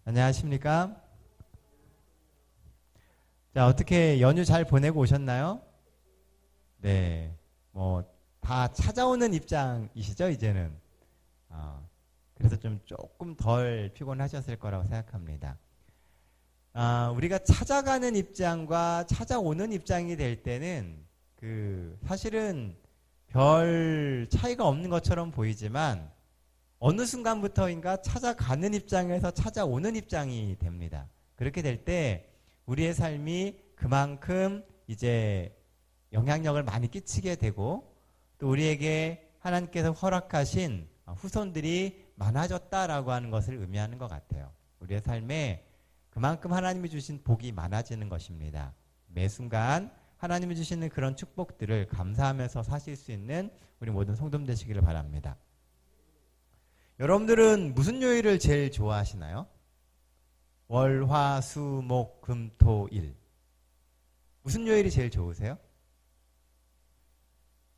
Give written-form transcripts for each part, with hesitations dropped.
안녕하십니까? 자, 어떻게 연휴 잘 보내고 오셨나요? 네, 다 찾아오는 입장이시죠, 이제는? 그래서 좀 조금 덜 피곤하셨을 거라고 생각합니다. 우리가 찾아가는 입장과 찾아오는 입장이 될 때는 사실은 별 차이가 없는 것처럼 보이지만 어느 순간부터인가 찾아가는 입장에서 찾아오는 입장이 됩니다. 그렇게 될 때 우리의 삶이 그만큼 이제 영향력을 많이 끼치게 되고 또 우리에게 하나님께서 허락하신 후손들이 많아졌다라고 하는 것을 의미하는 것 같아요. 우리의 삶에 그만큼 하나님이 주신 복이 많아지는 것입니다. 매 순간 하나님이 주시는 그런 축복들을 감사하면서 사실 수 있는 우리 모든 성도님 되시기를 바랍니다. 여러분들은 무슨 요일을 제일 좋아하시나요? 월, 화, 수, 목, 금, 토, 일. 무슨 요일이 제일 좋으세요?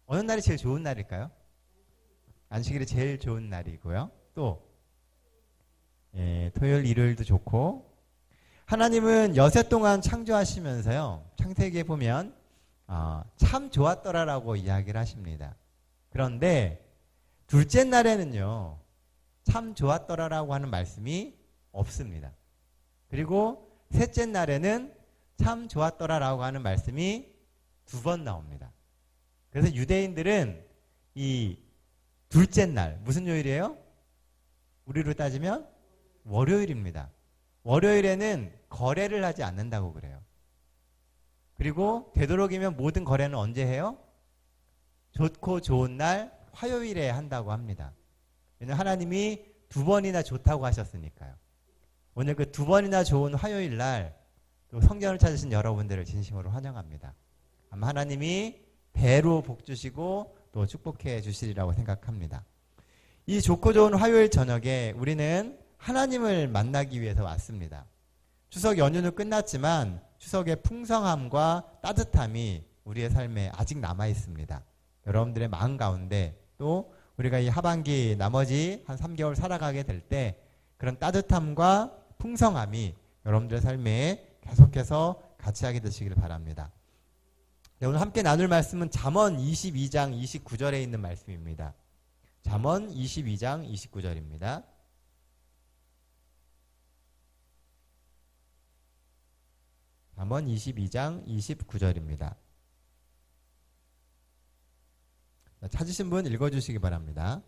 어느 날이 제일 좋은 날일까요? 안식일이 제일 좋은 날이고요. 또 토요일, 일요일도 좋고 하나님은 여세 동안 창조하시면서요. 창세기에 보면 참 좋았더라라고 이야기를 하십니다. 그런데 둘째 날에는요. 참 좋았더라라고 하는 말씀이 없습니다. 그리고 셋째 날에는 참 좋았더라라고 하는 말씀이 2번 나옵니다. 그래서 유대인들은 이 둘째 날, 무슨 요일이에요? 우리로 따지면 월요일입니다. 월요일에는 거래를 하지 않는다고 그래요. 그리고 되도록이면 모든 거래는 언제 해요? 좋고 좋은 날 화요일에 한다고 합니다. 왜냐하면 하나님이 2번이나 좋다고 하셨으니까요. 오늘 그 2번이나 좋은 화요일 날 또 성경을 찾으신 여러분들을 진심으로 환영합니다. 아마 하나님이 배로 복 주시고 또 축복해 주시리라고 생각합니다. 이 좋고 좋은 화요일 저녁에 우리는 하나님을 만나기 위해서 왔습니다. 추석 연휴는 끝났지만 추석의 풍성함과 따뜻함이 우리의 삶에 아직 남아 있습니다. 여러분들의 마음 가운데 또 우리가 이 하반기 나머지 한 3개월 살아가게 될 때 그런 따뜻함과 풍성함이 여러분들의 삶에 계속해서 같이 하게 되시기를 바랍니다. 네, 오늘 함께 나눌 말씀은 잠언 22장 29절에 있는 말씀입니다. 잠언 22장 29절입니다. 잠언 22장 29절입니다. 찾으신 분 읽어주시기 바랍니다.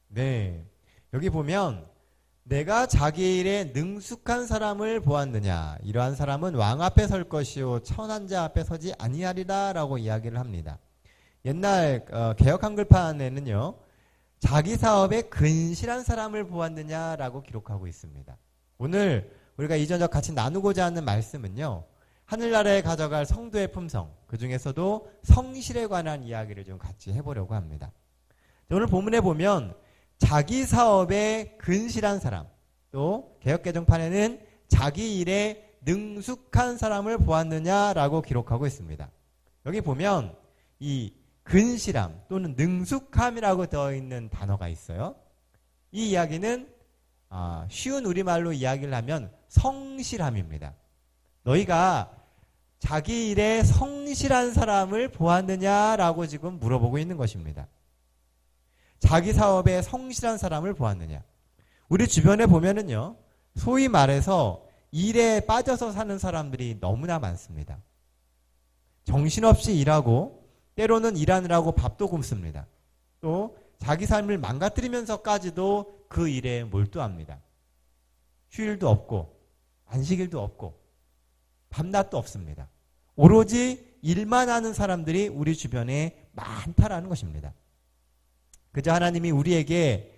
네, 여기 보면 내가 자기 일에 능숙한 사람을 보았느냐 이러한 사람은 왕 앞에 설 것이요 천한 자 앞에 서지 아니하리라 라고 이야기를 합니다. 옛날 개역 한글판에는요 자기 사업에 근실한 사람을 보았느냐라고 기록하고 있습니다. 오늘 우리가 이 저녁 같이 나누고자 하는 말씀은요 하늘나라에 가져갈 성도의 품성 그 중에서도 성실에 관한 이야기를 좀 같이 해보려고 합니다. 오늘 본문에 보면 자기 사업에 근실한 사람 또 개역개정판에는 자기 일에 능숙한 사람을 보았느냐라고 기록하고 있습니다. 여기 보면 이 근실함 또는 능숙함이라고 되어 있는 단어가 있어요. 이 이야기는 쉬운 우리말로 이야기를 하면 성실함입니다. 너희가 자기 일에 성실한 사람을 보았느냐라고 지금 물어보고 있는 것입니다. 자기 사업에 성실한 사람을 보았느냐. 우리 주변에 보면은요, 소위 말해서 일에 빠져서 사는 사람들이 너무나 많습니다. 정신없이 일하고 때로는 일하느라고 밥도 굶습니다. 또 자기 삶을 망가뜨리면서까지도 그 일에 몰두합니다. 휴일도 없고 안식일도 없고 밤낮도 없습니다. 오로지 일만 하는 사람들이 우리 주변에 많다라는 것입니다. 그저 하나님이 우리에게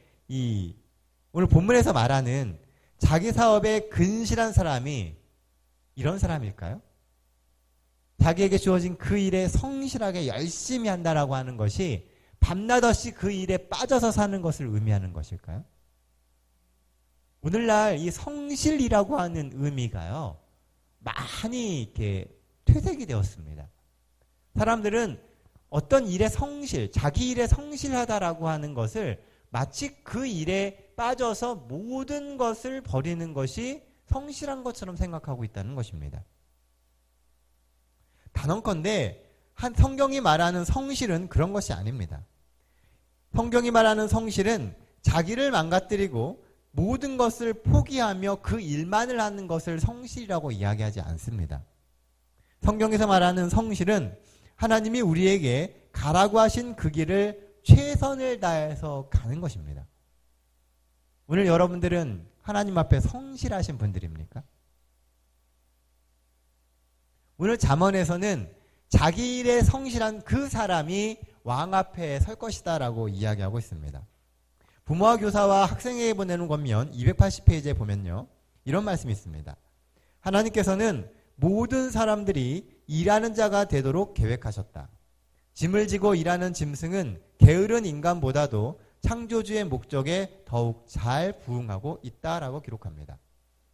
오늘 본문에서 말하는 자기 사업에 근실한 사람이 이런 사람일까요? 자기에게 주어진 그 일에 성실하게 열심히 한다라고 하는 것이 밤낮 없이 그 일에 빠져서 사는 것을 의미하는 것일까요? 오늘날 이 성실이라고 하는 의미가요, 많이 이렇게 퇴색이 되었습니다. 사람들은 어떤 일의 성실, 자기 일에 성실하다라고 하는 것을 마치 그 일에 빠져서 모든 것을 버리는 것이 성실한 것처럼 생각하고 있다는 것입니다. 단언컨대 성경이 말하는 성실은 그런 것이 아닙니다. 성경이 말하는 성실은 자기를 망가뜨리고 모든 것을 포기하며 그 일만을 하는 것을 성실이라고 이야기하지 않습니다. 성경에서 말하는 성실은 하나님이 우리에게 가라고 하신 그 길을 최선을 다해서 가는 것입니다. 오늘 여러분들은 하나님 앞에 성실하신 분들입니까? 오늘 잠언에서는 자기 일에 성실한 그 사람이 왕 앞에 설 것이다 라고 이야기하고 있습니다. 부모와 교사와 학생에게 보내는 권면 280페이지에 보면요, 이런 말씀이 있습니다. 하나님께서는 모든 사람들이 일하는 자가 되도록 계획하셨다. 짐을 지고 일하는 짐승은 게으른 인간보다도 창조주의 목적에 더욱 잘 부응하고 있다라고 기록합니다.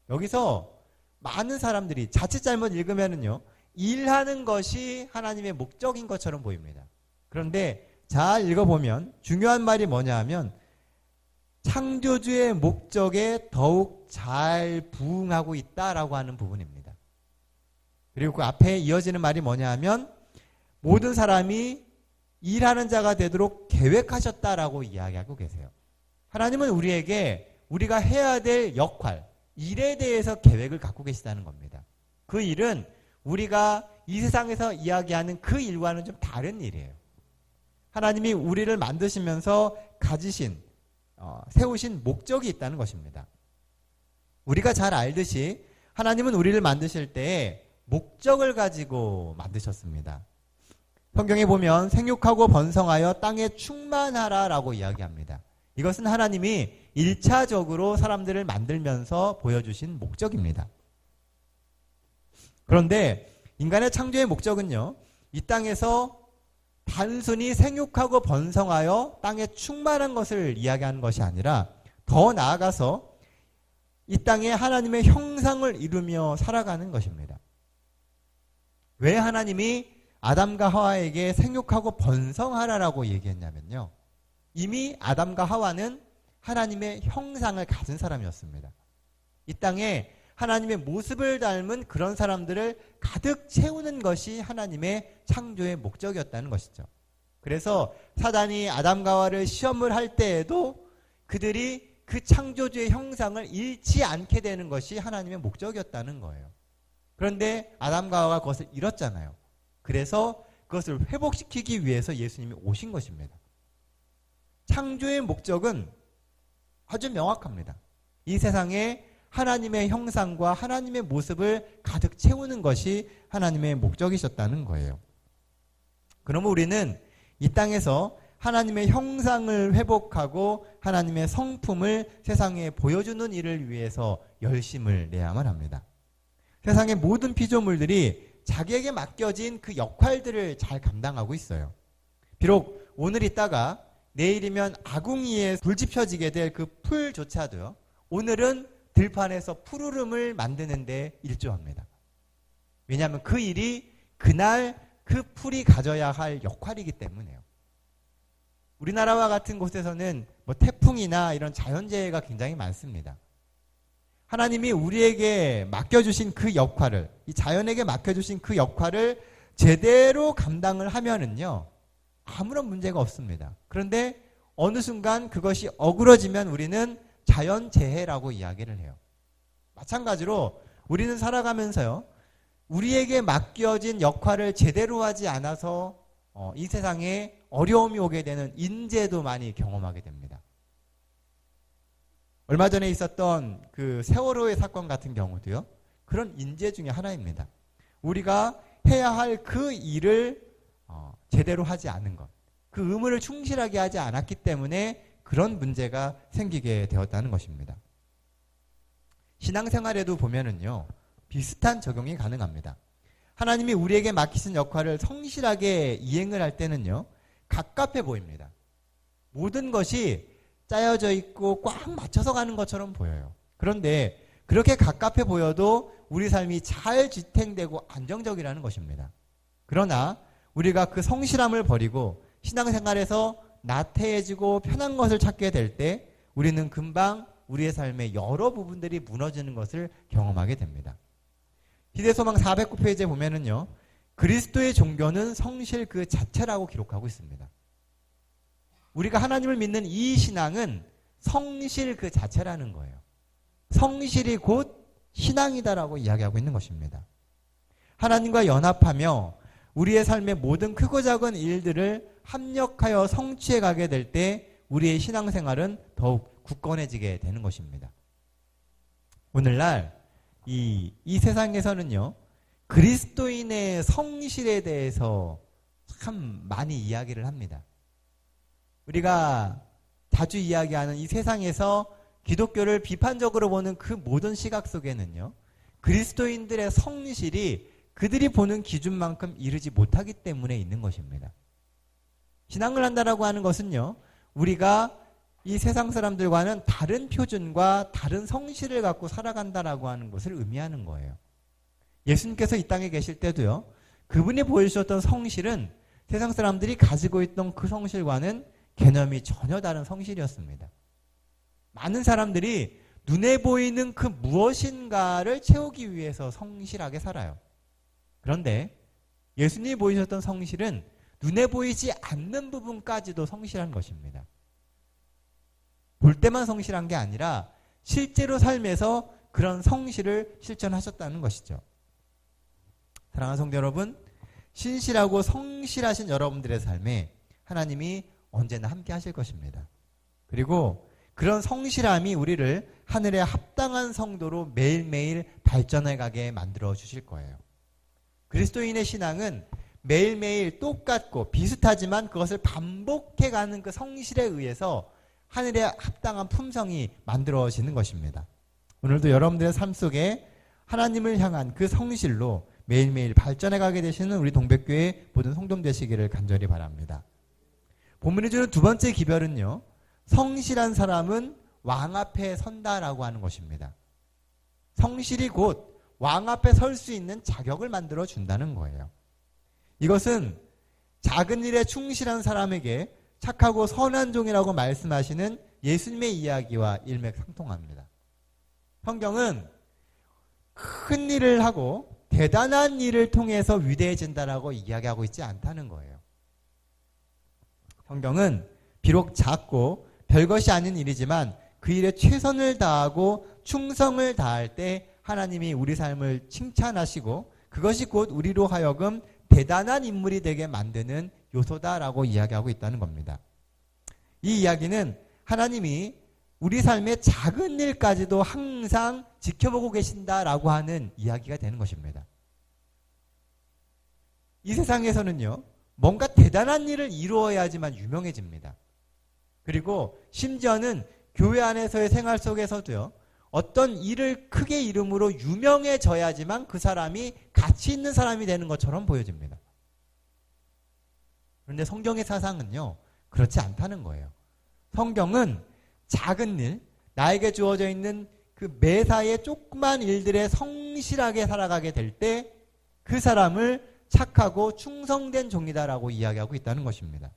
여기서 많은 사람들이 자칫 잘못 읽으면은요, 일하는 것이 하나님의 목적인 것처럼 보입니다. 그런데 잘 읽어보면 중요한 말이 뭐냐 하면 창조주의 목적에 더욱 잘 부응하고 있다라고 하는 부분입니다. 그리고 그 앞에 이어지는 말이 뭐냐 하면 모든 사람이 일하는 자가 되도록 계획하셨다라고 이야기하고 계세요. 하나님은 우리에게 우리가 해야 될 역할, 일에 대해서 계획을 갖고 계시다는 겁니다. 그 일은 우리가 이 세상에서 이야기하는 그 일과는 좀 다른 일이에요. 하나님이 우리를 만드시면서 가지신, 세우신 목적이 있다는 것입니다. 우리가 잘 알듯이 하나님은 우리를 만드실 때에 목적을 가지고 만드셨습니다. 성경에 보면 생육하고 번성하여 땅에 충만하라 라고 이야기합니다. 이것은 하나님이 1차적으로 사람들을 만들면서 보여주신 목적입니다. 그런데 인간의 창조의 목적은요, 이 땅에서 단순히 생육하고 번성하여 땅에 충만한 것을 이야기하는 것이 아니라 더 나아가서 이 땅에 하나님의 형상을 이루며 살아가는 것입니다. 왜 하나님이 아담과 하와에게 생육하고 번성하라라고 얘기했냐면요, 이미 아담과 하와는 하나님의 형상을 가진 사람이었습니다. 이 땅에 하나님의 모습을 닮은 그런 사람들을 가득 채우는 것이 하나님의 창조의 목적이었다는 것이죠. 그래서 사단이 아담과 하와를 시험을 할 때에도 그들이 그 창조주의 형상을 잃지 않게 되는 것이 하나님의 목적이었다는 거예요. 그런데 아담과 하와가 그것을 잃었잖아요. 그래서 그것을 회복시키기 위해서 예수님이 오신 것입니다. 창조의 목적은 아주 명확합니다. 이 세상에 하나님의 형상과 하나님의 모습을 가득 채우는 것이 하나님의 목적이셨다는 거예요. 그러면 우리는 이 땅에서 하나님의 형상을 회복하고 하나님의 성품을 세상에 보여주는 일을 위해서 열심을 내야만 합니다. 세상의 모든 피조물들이 자기에게 맡겨진 그 역할들을 잘 감당하고 있어요. 비록 오늘 있다가 내일이면 아궁이에 불 지펴지게 될 그 풀조차도요, 오늘은 들판에서 푸르름을 만드는 데 일조합니다. 왜냐하면 그 일이 그날 그 풀이 가져야 할 역할이기 때문에요. 우리나라와 같은 곳에서는 뭐 태풍이나 이런 자연재해가 굉장히 많습니다. 하나님이 우리에게 맡겨주신 그 역할을, 이 자연에게 맡겨주신 그 역할을 제대로 감당을 하면은요, 아무런 문제가 없습니다. 그런데 어느 순간 그것이 어그러지면 우리는 자연재해라고 이야기를 해요. 마찬가지로 우리는 살아가면서요, 우리에게 맡겨진 역할을 제대로 하지 않아서 이 세상에 어려움이 오게 되는 인재도 많이 경험하게 됩니다. 얼마 전에 있었던 그 세월호의 사건 같은 경우도요, 그런 인재 중에 하나입니다. 우리가 해야 할 그 일을 제대로 하지 않은 것, 그 의무를 충실하게 하지 않았기 때문에 그런 문제가 생기게 되었다는 것입니다. 신앙생활에도 보면은요, 비슷한 적용이 가능합니다. 하나님이 우리에게 맡기신 역할을 성실하게 이행을 할 때는요, 갑갑해 보입니다. 모든 것이 짜여져 있고 꽉 맞춰서 가는 것처럼 보여요. 그런데 그렇게 갑갑해 보여도 우리 삶이 잘 지탱되고 안정적이라는 것입니다. 그러나 우리가 그 성실함을 버리고 신앙생활에서 나태해지고 편한 것을 찾게 될 때 우리는 금방 우리의 삶의 여러 부분들이 무너지는 것을 경험하게 됩니다. 희대소망 409페이지에 보면은요, 그리스도의 종교는 성실 그 자체라고 기록하고 있습니다. 우리가 하나님을 믿는 이 신앙은 성실 그 자체라는 거예요. 성실이 곧 신앙이다라고 이야기하고 있는 것입니다. 하나님과 연합하며 우리의 삶의 모든 크고 작은 일들을 합력하여 성취해 가게 될 때 우리의 신앙생활은 더욱 굳건해지게 되는 것입니다. 오늘날 이 세상에서는요, 그리스도인의 성실에 대해서 참 많이 이야기를 합니다. 우리가 자주 이야기하는 이 세상에서 기독교를 비판적으로 보는 그 모든 시각 속에는요, 그리스도인들의 성실이 그들이 보는 기준만큼 이르지 못하기 때문에 있는 것입니다. 신앙을 한다라고 하는 것은요, 우리가 이 세상 사람들과는 다른 표준과 다른 성실을 갖고 살아간다라고 하는 것을 의미하는 거예요. 예수님께서 이 땅에 계실 때도요, 그분이 보여주셨던 성실은 세상 사람들이 가지고 있던 그 성실과는 개념이 전혀 다른 성실이었습니다. 많은 사람들이 눈에 보이는 그 무엇인가를 채우기 위해서 성실하게 살아요. 그런데 예수님이 보이셨던 성실은 눈에 보이지 않는 부분까지도 성실한 것입니다. 볼 때만 성실한 게 아니라 실제로 삶에서 그런 성실을 실천하셨다는 것이죠. 사랑하는 성도 여러분, 신실하고 성실하신 여러분들의 삶에 하나님이 언제나 함께 하실 것입니다. 그리고 그런 성실함이 우리를 하늘에 합당한 성도로 매일매일 발전해 가게 만들어 주실 거예요. 그리스도인의 신앙은 매일매일 똑같고 비슷하지만 그것을 반복해가는 그 성실에 의해서 하늘에 합당한 품성이 만들어지는 것입니다. 오늘도 여러분들의 삶 속에 하나님을 향한 그 성실로 매일매일 발전해가게 되시는 우리 동백교회 모든 성도 되시기를 간절히 바랍니다. 본문이 주는 두 번째 기별은요, 성실한 사람은 왕 앞에 선다라고 하는 것입니다. 성실이 곧 왕 앞에 설 수 있는 자격을 만들어 준다는 거예요. 이것은 작은 일에 충실한 사람에게 착하고 선한 종이라고 말씀하시는 예수님의 이야기와 일맥상통합니다. 성경은 큰 일을 하고 대단한 일을 통해서 위대해진다라고 이야기하고 있지 않다는 거예요. 성경은 비록 작고 별것이 아닌 일이지만 그 일에 최선을 다하고 충성을 다할 때 하나님이 우리 삶을 칭찬하시고 그것이 곧 우리로 하여금 대단한 인물이 되게 만드는 요소다라고 이야기하고 있다는 겁니다. 이 이야기는 하나님이 우리 삶의 작은 일까지도 항상 지켜보고 계신다라고 하는 이야기가 되는 것입니다. 이 세상에서는요, 뭔가 대단한 일을 이루어야지만 유명해집니다. 그리고 심지어는 교회 안에서의 생활 속에서도요, 어떤 일을 크게 이름으로 유명해져야지만 그 사람이 가치 있는 사람이 되는 것처럼 보여집니다. 그런데 성경의 사상은요, 그렇지 않다는 거예요. 성경은 작은 일, 나에게 주어져 있는 그 매사의 조그만 일들에 성실하게 살아가게 될 때 그 사람을 착하고 충성된 종이다라고 이야기하고 있다는 것입니다.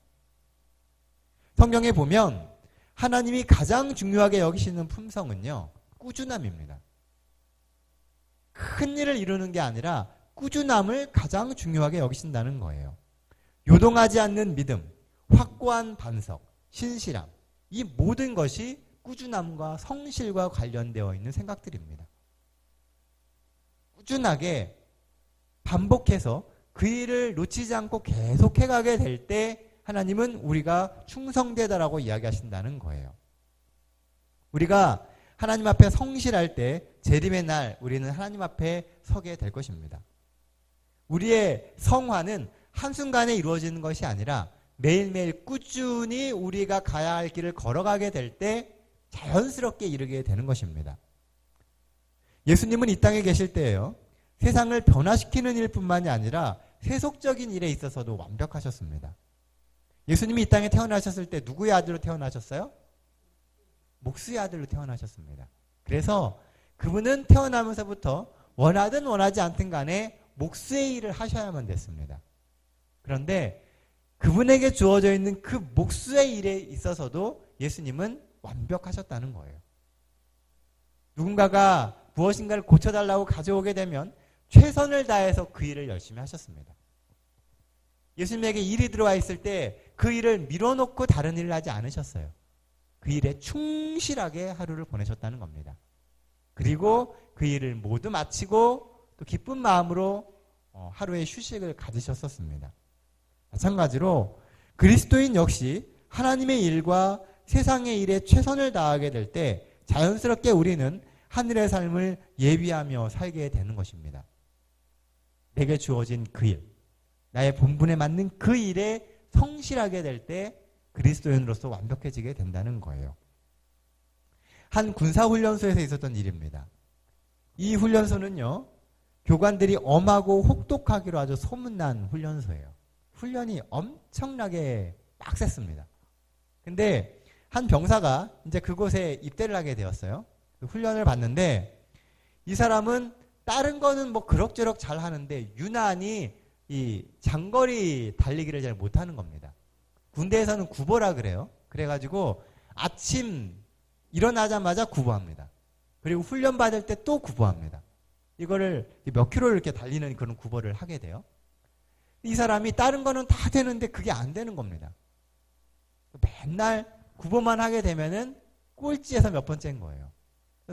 성경에 보면 하나님이 가장 중요하게 여기시는 품성은요, 꾸준함입니다. 큰 일을 이루는 게 아니라 꾸준함을 가장 중요하게 여기신다는 거예요. 요동하지 않는 믿음, 확고한 반석, 신실함, 이 모든 것이 꾸준함과 성실과 관련되어 있는 생각들입니다. 꾸준하게 반복해서 그 일을 놓치지 않고 계속해가게 될 때 하나님은 우리가 충성되다라고 이야기하신다는 거예요. 우리가 하나님 앞에 성실할 때 재림의 날 우리는 하나님 앞에 서게 될 것입니다. 우리의 성화는 한순간에 이루어지는 것이 아니라 매일매일 꾸준히 우리가 가야 할 길을 걸어가게 될 때 자연스럽게 이르게 되는 것입니다. 예수님은 이 땅에 계실 때예요, 세상을 변화시키는 일뿐만이 아니라 세속적인 일에 있어서도 완벽하셨습니다. 예수님이 이 땅에 태어나셨을 때 누구의 아들로 태어나셨어요? 목수의 아들로 태어나셨습니다. 그래서 그분은 태어나면서부터 원하든 원하지 않든 간에 목수의 일을 하셔야만 됐습니다. 그런데 그분에게 주어져 있는 그 몫의 일에 있어서도 예수님은 완벽하셨다는 거예요. 누군가가 무엇인가를 고쳐달라고 가져오게 되면 최선을 다해서 그 일을 열심히 하셨습니다. 예수님에게 일이 들어와 있을 때 그 일을 밀어놓고 다른 일을 하지 않으셨어요. 그 일에 충실하게 하루를 보내셨다는 겁니다. 그리고 그 일을 모두 마치고 또 기쁜 마음으로 하루의 휴식을 가지셨었습니다. 마찬가지로 그리스도인 역시 하나님의 일과 세상의 일에 최선을 다하게 될 때 자연스럽게 우리는 하늘의 삶을 예비하며 살게 되는 것입니다. 내게 주어진 그 일, 나의 본분에 맞는 그 일에 성실하게 될 때 그리스도인으로서 완벽해지게 된다는 거예요. 한 군사훈련소에서 있었던 일입니다. 이 훈련소는요, 교관들이 엄하고 혹독하기로 아주 소문난 훈련소예요. 훈련이 엄청나게 빡셌습니다. 근데 한 병사가 이제 그곳에 입대를 하게 되었어요. 훈련을 받는데 이 사람은 다른 거는 뭐 그럭저럭 잘 하는데 유난히 이 장거리 달리기를 잘 못하는 겁니다. 군대에서는 구보라 그래요. 그래가지고 아침 일어나자마자 구보합니다. 그리고 훈련 받을 때 또 구보합니다. 이거를 몇 킬로를 이렇게 달리는 그런 구보를 하게 돼요. 이 사람이 다른 거는 다 되는데 그게 안 되는 겁니다. 맨날 구보만 하게 되면은 꼴찌에서 몇 번째인 거예요.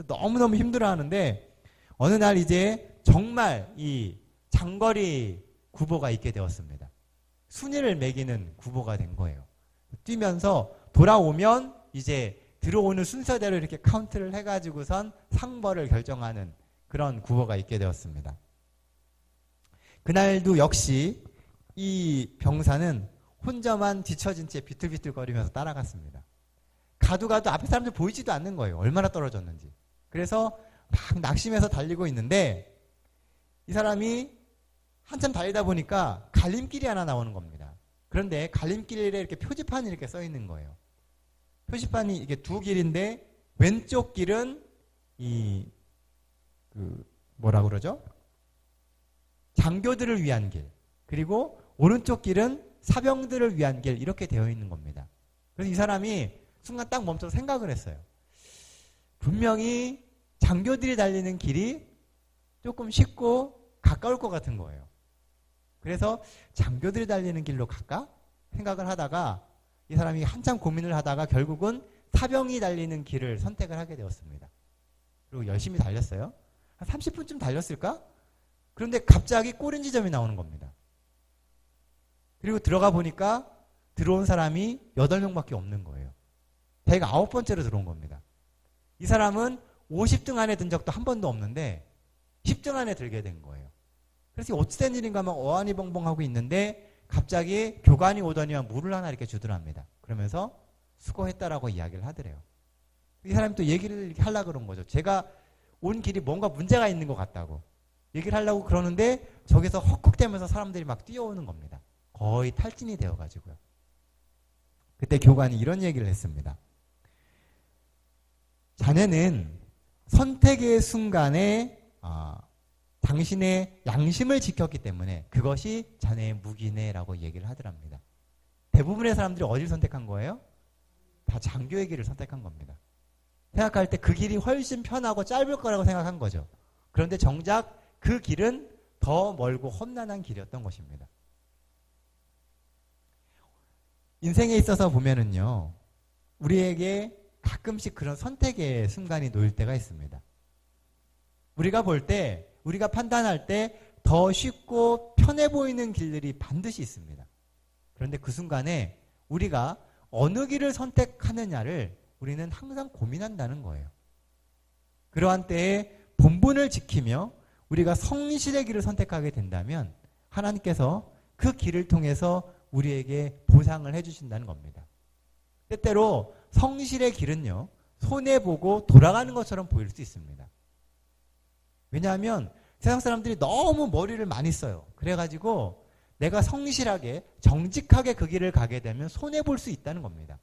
너무너무 힘들어 하는데 어느 날 이제 정말 이 장거리 구보가 있게 되었습니다. 순위를 매기는 구보가 된 거예요. 뛰면서 돌아오면 이제 들어오는 순서대로 이렇게 카운트를 해가지고선 상벌을 결정하는 그런 구보가 있게 되었습니다. 그날도 역시 이 병사는 혼자만 뒤처진 채 비틀비틀거리면서 따라갔습니다. 가도 앞에 사람들 보이지도 않는 거예요. 얼마나 떨어졌는지. 그래서 막 낙심해서 달리고 있는데 이 사람이 한참 달리다 보니까 갈림길이 하나 나오는 겁니다. 그런데 갈림길에 이렇게 표지판이 이렇게 써 있는 거예요. 표지판이 이게 두 길인데 왼쪽 길은 뭐라 그러죠? 장교들을 위한 길. 그리고 오른쪽 길은 사병들을 위한 길. 이렇게 되어 있는 겁니다. 그래서 이 사람이 순간 딱 멈춰서 생각을 했어요. 분명히 장교들이 달리는 길이 조금 쉽고 가까울 것 같은 거예요. 그래서 장교들이 달리는 길로 갈까? 생각을 하다가 이 사람이 한참 고민을 하다가 결국은 사병이 달리는 길을 선택을 하게 되었습니다. 그리고 열심히 달렸어요. 한 30분쯤 달렸을까? 그런데 갑자기 꼬린 지점이 나오는 겁니다. 그리고 들어가 보니까 들어온 사람이 8명밖에 없는 거예요. 109번째로 들어온 겁니다. 이 사람은 50등 안에 든 적도 한 번도 없는데 10등 안에 들게 된 거예요. 그래서 어찌 된 일인가 막 어안이벙벙하고 있는데 갑자기 교관이 오더니만 물을 하나 이렇게 주더랍니다. 그러면서 수고했다라고 이야기를 하더래요. 이 사람이 또 얘기를 이렇게 하려고 그런 거죠. 제가 온 길이 뭔가 문제가 있는 것 같다고 얘기를 하려고 그러는데 저기서 헉헉대면서 사람들이 막 뛰어오는 겁니다. 거의 탈진이 되어가지고요. 그때 교관이 이런 얘기를 했습니다. 자네는 선택의 순간에 당신의 양심을 지켰기 때문에 그것이 자네의 무기네라고 얘기를 하더랍니다. 대부분의 사람들이 어디를 선택한 거예요? 다 장교의 길을 선택한 겁니다. 생각할 때 그 길이 훨씬 편하고 짧을 거라고 생각한 거죠. 그런데 정작 그 길은 더 멀고 험난한 길이었던 것입니다. 인생에 있어서 보면은요, 우리에게 가끔씩 그런 선택의 순간이 놓일 때가 있습니다. 우리가 볼 때, 우리가 판단할 때 더 쉽고 편해 보이는 길들이 반드시 있습니다. 그런데 그 순간에 우리가 어느 길을 선택하느냐를 우리는 항상 고민한다는 거예요. 그러한 때에 본분을 지키며 우리가 성실의 길을 선택하게 된다면 하나님께서 그 길을 통해서 우리에게 보상을 해주신다는 겁니다. 때때로 성실의 길은요, 손해보고 돌아가는 것처럼 보일 수 있습니다. 왜냐하면 세상 사람들이 너무 머리를 많이 써요. 그래가지고 내가 성실하게 정직하게 그 길을 가게 되면 손해볼 수 있다는 겁니다.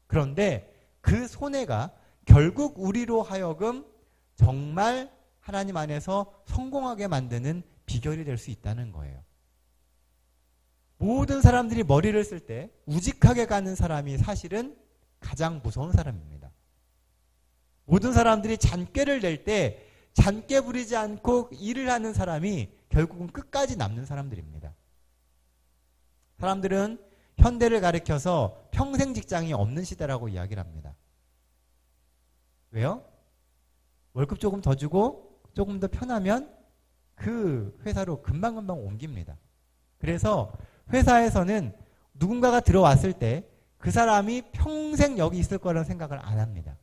그런데 그 손해가 결국 우리로 하여금 정말 하나님 안에서 성공하게 만드는 비결이 될 수 있다는 거예요. 모든 사람들이 머리를 쓸 때 우직하게 가는 사람이 사실은 가장 무서운 사람입니다. 모든 사람들이 잔꾀를 낼 때 잔꾀 부리지 않고 일을 하는 사람이 결국은 끝까지 남는 사람들입니다. 사람들은 현대를 가리켜서 평생 직장이 없는 시대라고 이야기를 합니다. 왜요? 월급 조금 더 주고 조금 더 편하면 그 회사로 금방금방 옮깁니다. 그래서 회사에서는 누군가가 들어왔을 때 그 사람이 평생 여기 있을 거라는 생각을 안 합니다.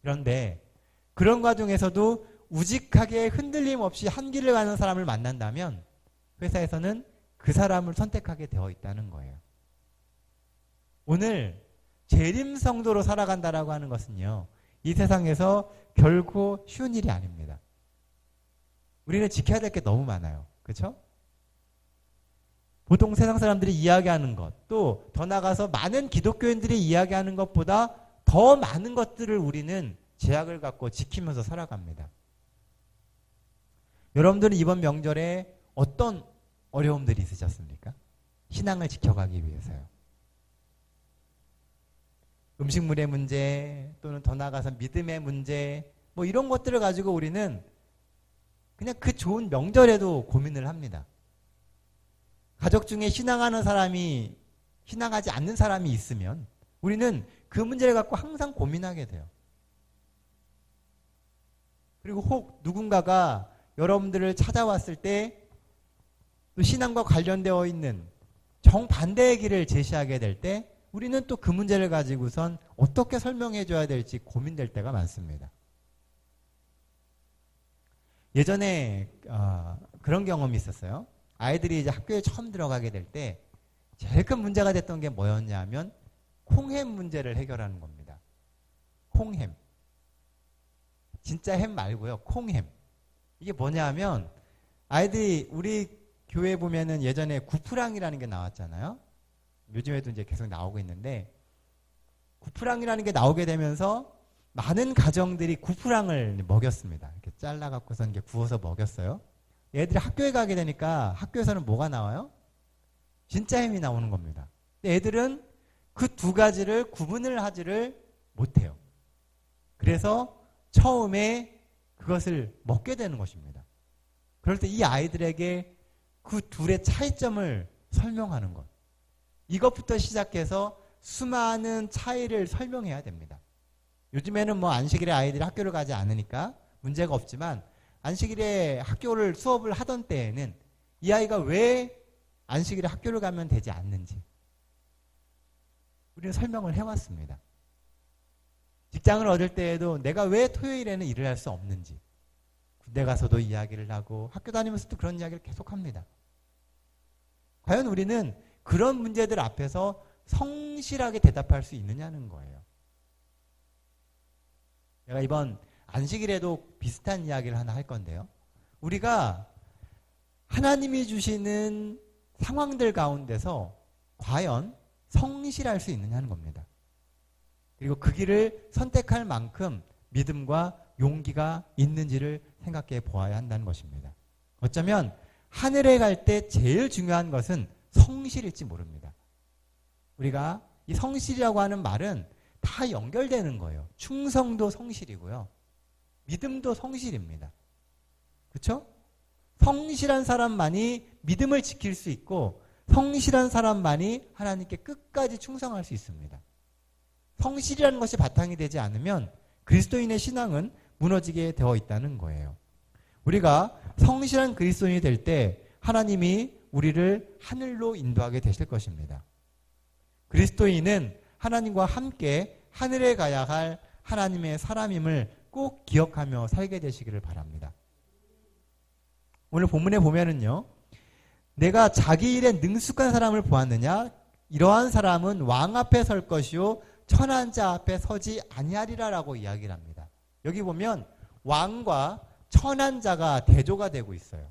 그런데 그런 과정에서도 우직하게 흔들림 없이 한 길을 가는 사람을 만난다면 회사에서는 그 사람을 선택하게 되어 있다는 거예요. 오늘 재림 성도로 살아간다라고 하는 것은요, 이 세상에서 결코 쉬운 일이 아닙니다. 우리는 지켜야 될 게 너무 많아요. 그렇죠? 보통 세상 사람들이 이야기하는 것, 또 더 나아가서 많은 기독교인들이 이야기하는 것보다 더 많은 것들을 우리는 제약을 갖고 지키면서 살아갑니다. 여러분들은 이번 명절에 어떤 어려움들이 있으셨습니까? 신앙을 지켜가기 위해서요. 음식물의 문제, 또는 더 나아가서 믿음의 문제, 뭐 이런 것들을 가지고 우리는 그냥 그 좋은 명절에도 고민을 합니다. 가족 중에 신앙하는 사람이, 신앙하지 않는 사람이 있으면 우리는 그 문제를 갖고 항상 고민하게 돼요. 그리고 혹 누군가가 여러분들을 찾아왔을 때 또 신앙과 관련되어 있는 정반대의 길을 제시하게 될 때 우리는 또 그 문제를 가지고선 어떻게 설명해 줘야 될지 고민될 때가 많습니다. 예전에 그런 경험이 있었어요. 아이들이 이제 학교에 처음 들어가게 될 때 제일 큰 문제가 됐던 게 뭐였냐 하면 콩햄 문제를 해결하는 겁니다. 콩햄. 진짜 햄 말고요. 콩햄. 이게 뭐냐 하면 아이들이 우리 교회 보면은 예전에 구프랑이라는 게 나왔잖아요. 요즘에도 이제 계속 나오고 있는데 구프랑이라는 게 나오게 되면서 많은 가정들이 구프랑을 먹였습니다. 이렇게 잘라갖고서 이렇게 구워서 먹였어요. 애들이 학교에 가게 되니까 학교에서는 뭐가 나와요? 진짜 햄이 나오는 겁니다. 근데 애들은 그 두 가지를 구분을 하지를 못해요. 그래서 처음에 그것을 먹게 되는 것입니다. 그럴 때 이 아이들에게 그 둘의 차이점을 설명하는 것. 이것부터 시작해서 수많은 차이를 설명해야 됩니다. 요즘에는 뭐 안식일에 아이들이 학교를 가지 않으니까 문제가 없지만 안식일에 학교를 수업을 하던 때에는 이 아이가 왜 안식일에 학교를 가면 되지 않는지 우리는 설명을 해왔습니다. 직장을 얻을 때에도 내가 왜 토요일에는 일을 할 수 없는지 군대 가서도 이야기를 하고 학교 다니면서도 그런 이야기를 계속합니다. 과연 우리는 그런 문제들 앞에서 성실하게 대답할 수 있느냐는 거예요. 제가 이번 안식일에도 비슷한 이야기를 하나 할 건데요. 우리가 하나님이 주시는 상황들 가운데서 과연 성실할 수 있느냐는 겁니다. 그리고 그 길을 선택할 만큼 믿음과 용기가 있는지를 생각해 보아야 한다는 것입니다. 어쩌면 하늘에 갈 때 제일 중요한 것은 성실일지 모릅니다. 우리가 이 성실이라고 하는 말은 다 연결되는 거예요. 충성도 성실이고요. 믿음도 성실입니다. 그렇죠? 성실한 사람만이 믿음을 지킬 수 있고 성실한 사람만이 하나님께 끝까지 충성할 수 있습니다. 성실이라는 것이 바탕이 되지 않으면 그리스도인의 신앙은 무너지게 되어 있다는 거예요. 우리가 성실한 그리스도인이 될 때 하나님이 우리를 하늘로 인도하게 되실 것입니다. 그리스도인은 하나님과 함께 하늘에 가야 할 하나님의 사람임을 꼭 기억하며 살게 되시기를 바랍니다. 오늘 본문에 보면은요. 내가 자기 일에 능숙한 사람을 보았느냐? 이러한 사람은 왕 앞에 설 것이요 천한 자 앞에 서지 아니하리라라고 이야기를 합니다. 여기 보면 왕과 천한 자가 대조가 되고 있어요.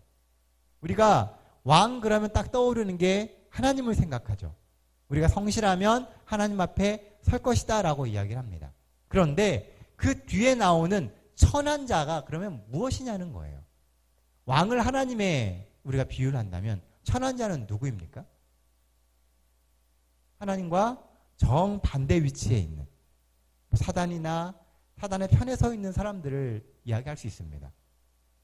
우리가 왕 그러면 딱 떠오르는 게 하나님을 생각하죠. 우리가 성실하면 하나님 앞에 설 것이다 라고 이야기를 합니다. 그런데 그 뒤에 나오는 천한 자가 그러면 무엇이냐는 거예요. 왕을 하나님의 우리가 비유를 한다면 천한 자는 누구입니까? 하나님과 정반대 위치에 있는 사단이나 사단의 편에 서 있는 사람들을 이야기할 수 있습니다.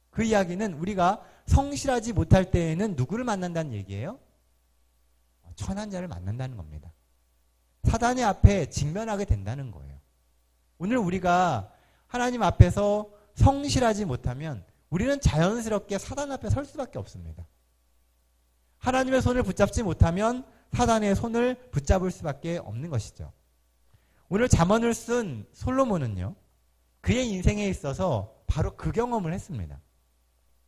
그 이야기는 우리가 성실하지 못할 때에는 누구를 만난다는 얘기예요? 천한 자를 만난다는 겁니다. 사단의 앞에 직면하게 된다는 거예요. 오늘 우리가 하나님 앞에서 성실하지 못하면 우리는 자연스럽게 사단 앞에 설 수밖에 없습니다. 하나님의 손을 붙잡지 못하면 사단의 손을 붙잡을 수밖에 없는 것이죠. 오늘 잠언을 쓴 솔로몬은요, 그의 인생에 있어서 바로 그 경험을 했습니다.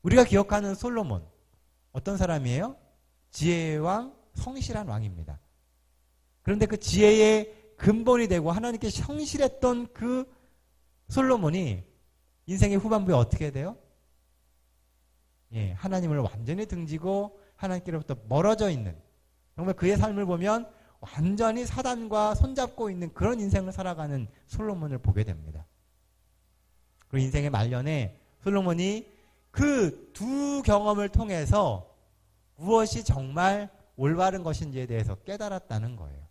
우리가 기억하는 솔로몬, 어떤 사람이에요? 지혜의 왕, 성실한 왕입니다. 그런데 그 지혜의 근본이 되고 하나님께 성실했던 그 솔로몬이 인생의 후반부에 어떻게 돼요? 하나님을 완전히 등지고 하나님께로부터 멀어져 있는, 정말 그의 삶을 보면 완전히 사단과 손잡고 있는 그런 인생을 살아가는 솔로몬을 보게 됩니다. 그리고 인생의 말년에 솔로몬이 그 두 경험을 통해서 무엇이 정말 올바른 것인지에 대해서 깨달았다는 거예요.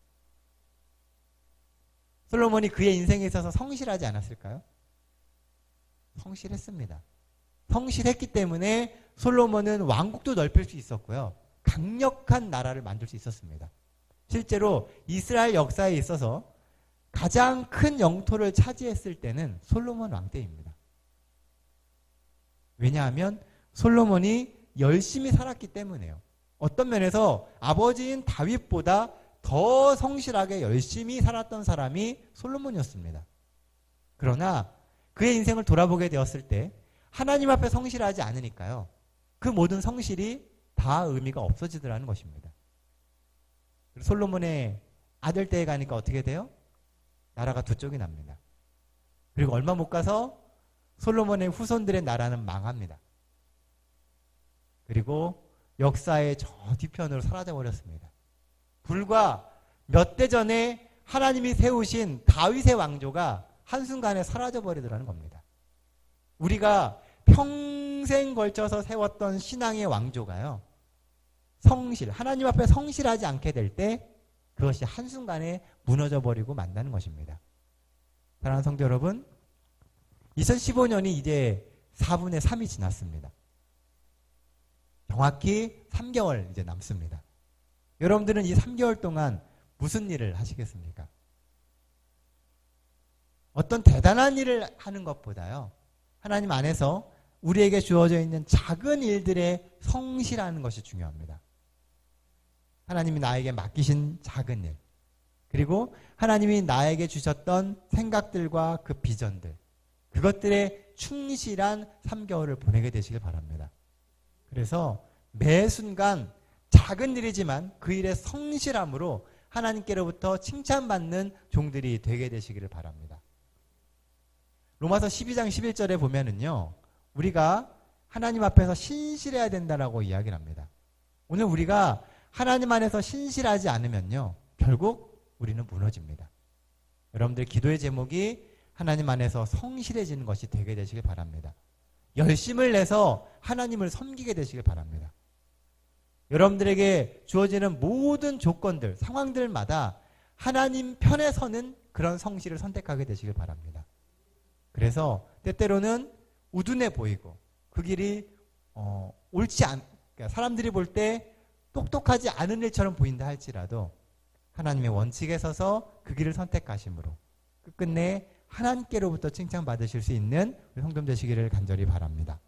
솔로몬이 그의 인생에 있어서 성실하지 않았을까요? 성실했습니다. 성실했기 때문에 솔로몬은 왕국도 넓힐 수 있었고요. 강력한 나라를 만들 수 있었습니다. 실제로 이스라엘 역사에 있어서 가장 큰 영토를 차지했을 때는 솔로몬 왕 때입니다. 왜냐하면 솔로몬이 열심히 살았기 때문에요. 어떤 면에서 아버지인 다윗보다 더 성실하게 열심히 살았던 사람이 솔로몬이었습니다. 그러나 그의 인생을 돌아보게 되었을 때 하나님 앞에 성실하지 않으니까요, 그 모든 성실이 다 의미가 없어지더라는 것입니다. 솔로몬의 아들 때에 가니까 어떻게 돼요? 나라가 두 쪽이 납니다. 그리고 얼마 못 가서 솔로몬의 후손들의 나라는 망합니다. 그리고 역사의 저 뒤편으로 사라져 버렸습니다. 불과 몇 대 전에 하나님이 세우신 다윗의 왕조가 한순간에 사라져 버리더라는 겁니다. 우리가 평생 걸쳐서 세웠던 신앙의 왕조가요, 하나님 앞에 성실하지 않게 될 때 그것이 한순간에 무너져 버리고 만다는 것입니다. 사랑하는 성도 여러분, 2015년이 이제 4분의 3이 지났습니다. 정확히 3개월 이제 남습니다. 여러분들은 이 3개월 동안 무슨 일을 하시겠습니까? 어떤 대단한 일을 하는 것보다요, 하나님 안에서 우리에게 주어져 있는 작은 일들에 성실하는 것이 중요합니다. 하나님이 나에게 맡기신 작은 일, 그리고 하나님이 나에게 주셨던 생각들과 그 비전들, 그것들에 충실한 3개월을 보내게 되시길 바랍니다. 그래서 매 순간 작은 일이지만 그 일의 성실함으로 하나님께로부터 칭찬받는 종들이 되게 되시기를 바랍니다. 로마서 12장 11절에 보면은요, 우리가 하나님 앞에서 신실해야 된다라고 이야기를 합니다. 오늘 우리가 하나님 안에서 신실하지 않으면요, 결국 우리는 무너집니다. 여러분들 기도의 제목이 하나님 안에서 성실해지는 것이 되게 되시길 바랍니다. 열심을 내서 하나님을 섬기게 되시길 바랍니다. 여러분들에게 주어지는 모든 조건들, 상황들마다 하나님 편에 서는 그런 성실을 선택하게 되시길 바랍니다. 그래서 때때로는 우둔해 보이고 그 길이 그러니까 사람들이 볼 때 똑똑하지 않은 일처럼 보인다 할지라도 하나님의 원칙에 서서 그 길을 선택하심으로 끝끝내 하나님께로부터 칭찬받으실 수 있는 우리 성도님 되시기를 간절히 바랍니다.